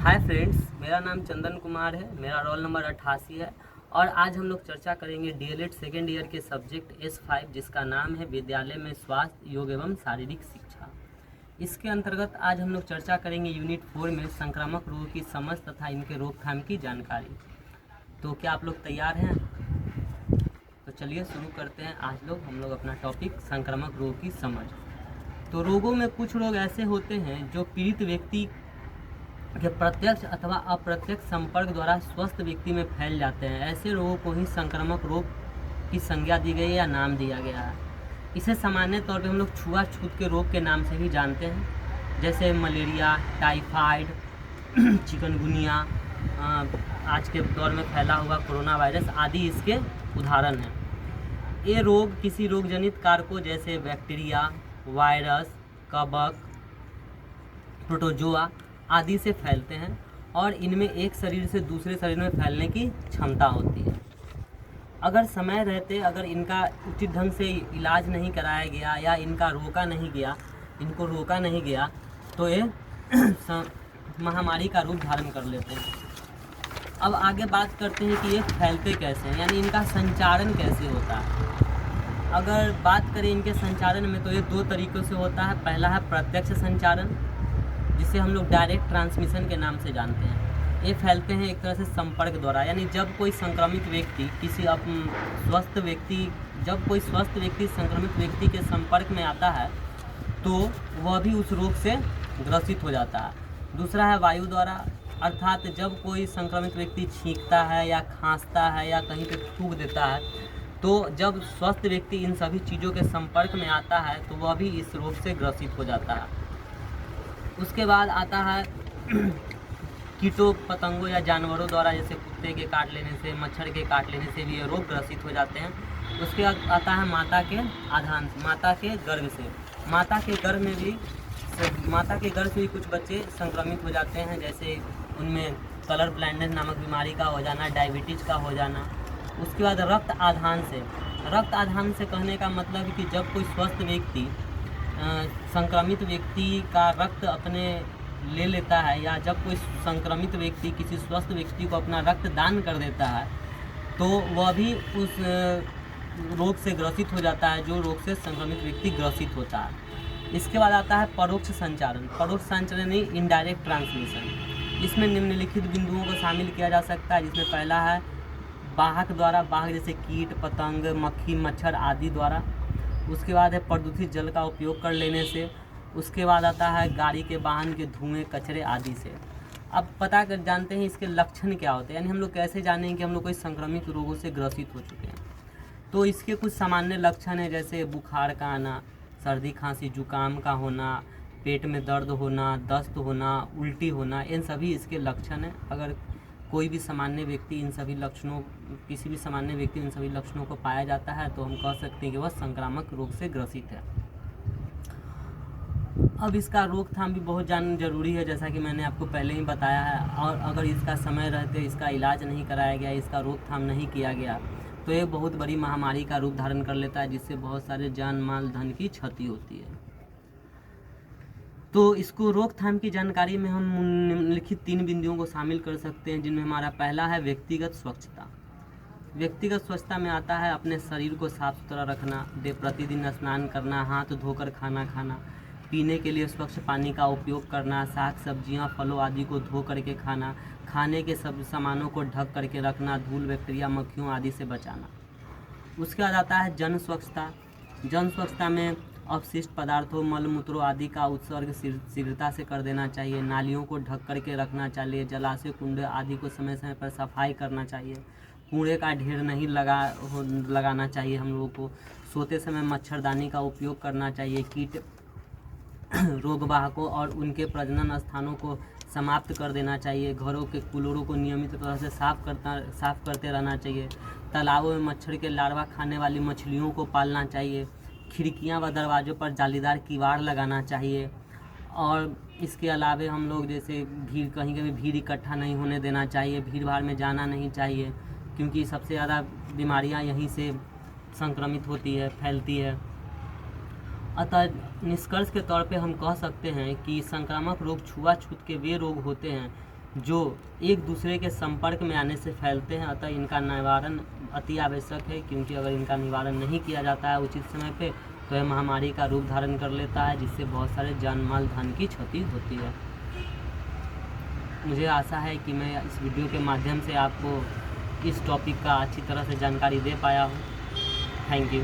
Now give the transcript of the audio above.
Hi friends, मेरा नाम चंदन कुमार है। मेरा रोल नंबर 88 है और आज हम लोग चर्चा करेंगे डीएलएड सेकेंड ईयर के सब्जेक्ट S5 जिसका नाम है विद्यालय में स्वास्थ्य, योग एवं शारीरिक शिक्षा। इसके अंतर्गत आज हम लोग चर्चा करेंगे यूनिट 4 में संक्रामक रोगों की समझ तथा इनके रोकथाम की जानकारी। तो क्या आप लोग तैयार हैं? तो चलिए शुरू करते हैं। आज हम लोग अपना टॉपिक संक्रामक रोगों की समझ। तो रोगों में कुछ रोग ऐसे होते हैं जो पीड़ित व्यक्ति के प्रत्यक्ष अथवा अप्रत्यक्ष संपर्क द्वारा स्वस्थ व्यक्ति में फैल जाते हैं। ऐसे रोगों को ही संक्रामक रोग की संज्ञा दी गई है या नाम दिया गया है। इसे सामान्य तौर पे हम लोग छुआछूत के रोग के नाम से भी जानते हैं, जैसे मलेरिया, टाइफाइड, चिकनगुनिया, आज के दौर में फैला हुआ कोरोना वायरस आदि इसके उदाहरण हैं। ये रोग किसी रोग जनित कारकों जैसे बैक्टीरिया, वायरस, कवक, प्रोटोजोआ आदि से फैलते हैं और इनमें एक शरीर से दूसरे शरीर में फैलने की क्षमता होती है। अगर समय रहते अगर इनका उचित ढंग से इलाज नहीं कराया गया या इनको रोका नहीं गया तो ये महामारी का रूप धारण कर लेते हैं। अब आगे बात करते हैं कि ये फैलते कैसे हैं, यानी इनका संचारण कैसे होता है। अगर बात करें इनके संचारण में तो ये दो तरीक़ों से होता है। पहला है प्रत्यक्ष संचारण, जिसे हम लोग डायरेक्ट ट्रांसमिशन के नाम से जानते हैं। ये फैलते हैं एक तरह से संपर्क द्वारा, यानी जब कोई स्वस्थ व्यक्ति संक्रमित व्यक्ति के संपर्क में आता है तो वह भी उस रोग से ग्रसित हो जाता है। दूसरा है वायु द्वारा, अर्थात जब कोई संक्रमित व्यक्ति छींकता है या खांसता है या कहीं पे थूक देता है तो जब स्वस्थ व्यक्ति इन सभी चीज़ों के संपर्क में आता है तो वह भी इस रोग से ग्रसित हो जाता है। उसके बाद आता है कीटों, पतंगों या जानवरों द्वारा, जैसे कुत्ते के काट लेने से, मच्छर के काट लेने से भी ये रोग ग्रसित हो जाते हैं। उसके बाद आता है माता के आधान से, माता के गर्भ से। माता के गर्भ से भी कुछ बच्चे संक्रमित हो जाते हैं, जैसे उनमें कलर ब्लाइंडनेस नामक बीमारी का हो जाना, डायबिटीज़ का हो जाना। उसके बाद रक्त आधान से कहने का मतलब है कि जब कोई स्वस्थ व्यक्ति संक्रमित व्यक्ति का रक्त अपने ले लेता है या जब कोई संक्रमित व्यक्ति किसी स्वस्थ व्यक्ति को अपना रक्त दान कर देता है तो वह भी उस रोग से ग्रसित हो जाता है जो रोग से संक्रमित व्यक्ति ग्रसित होता है। इसके बाद आता है परोक्ष संचारण इनडायरेक्ट ट्रांसमिशन। इसमें निम्नलिखित बिंदुओं को शामिल किया जा सकता है, जिसमें पहला है वाहक द्वारा, वाहक जैसे कीट, पतंग, मक्खी, मच्छर आदि द्वारा। उसके बाद है प्रदूषित जल का उपयोग कर लेने से। उसके बाद आता है गाड़ी के वाहन के धुएं, कचरे आदि से। अब पता कर जानते हैं इसके लक्षण क्या होते हैं, यानी हम लोग कैसे जानेंगे कि हम लोग कोई संक्रमित रोगों से ग्रसित हो चुके हैं। तो इसके कुछ सामान्य लक्षण हैं, जैसे बुखार का आना, सर्दी खांसी जुकाम का होना, पेट में दर्द होना, दस्त होना, उल्टी होना, इन सभी इसके लक्षण हैं। अगर किसी भी सामान्य व्यक्ति इन सभी लक्षणों को पाया जाता है तो हम कह सकते हैं कि वह संक्रामक रोग से ग्रसित है। अब इसका रोकथाम भी बहुत जरूरी है, जैसा कि मैंने आपको पहले ही बताया है। और अगर इसका समय रहते इसका इलाज नहीं कराया गया, इसका रोकथाम नहीं किया गया तो ये बहुत बड़ी महामारी का रूप धारण कर लेता है, जिससे बहुत सारे जान माल धन की क्षति होती है। तो इसको रोकथाम की जानकारी में हम निम्नलिखित 3 बिंदुओं को शामिल कर सकते हैं, जिनमें हमारा पहला है व्यक्तिगत स्वच्छता। व्यक्तिगत स्वच्छता में आता है अपने शरीर को साफ सुथरा रखना, प्रतिदिन स्नान करना, हाथ धोकर खाना खाना, पीने के लिए स्वच्छ पानी का उपयोग करना, साग सब्जियां, फलों आदि को धो करके खाना, खाने के सब सामानों को ढक करके रखना, धूल, बैक्टीरिया, मक्खियों आदि से बचाना। उसके बाद आता है जन स्वच्छता में अपशिष्ट पदार्थों, मल मूत्रों आदि का उत्सर्ग शीघ्रता से कर देना चाहिए। नालियों को ढक करके रखना चाहिए। जलाशय, कुंड आदि को समय समय पर सफाई करना चाहिए। कूड़े का ढेर नहीं लगाना चाहिए हम लोगों को। सोते समय मच्छरदानी का उपयोग करना चाहिए। कीट रोगवाहकों और उनके प्रजनन स्थानों को समाप्त कर देना चाहिए। घरों के कूलरों को नियमित तरह से साफ करते रहना चाहिए। तालाबों में मच्छर के लार्वा खाने वाली मछलियों को पालना चाहिए। खिड़कियां व दरवाज़ों पर जालीदार किवाड़ लगाना चाहिए। और इसके अलावे हम लोग जैसे कहीं भीड़ इकट्ठा नहीं होने देना चाहिए। भीड़ भाड़ में जाना नहीं चाहिए, क्योंकि सबसे ज़्यादा बीमारियां यहीं से संक्रमित होती है, फैलती है। अतः निष्कर्ष के तौर पे हम कह सकते हैं कि संक्रामक रोग छुआछूत के वे रोग होते हैं जो एक दूसरे के संपर्क में आने से फैलते हैं। अतः इनका निवारण अति आवश्यक है, क्योंकि अगर इनका निवारण नहीं किया जाता है उचित समय पे तो यह महामारी का रूप धारण कर लेता है, जिससे बहुत सारे जान माल धन की क्षति होती है। मुझे आशा है कि मैं इस वीडियो के माध्यम से आपको इस टॉपिक का अच्छी तरह से जानकारी दे पाया हूँ। Thank you.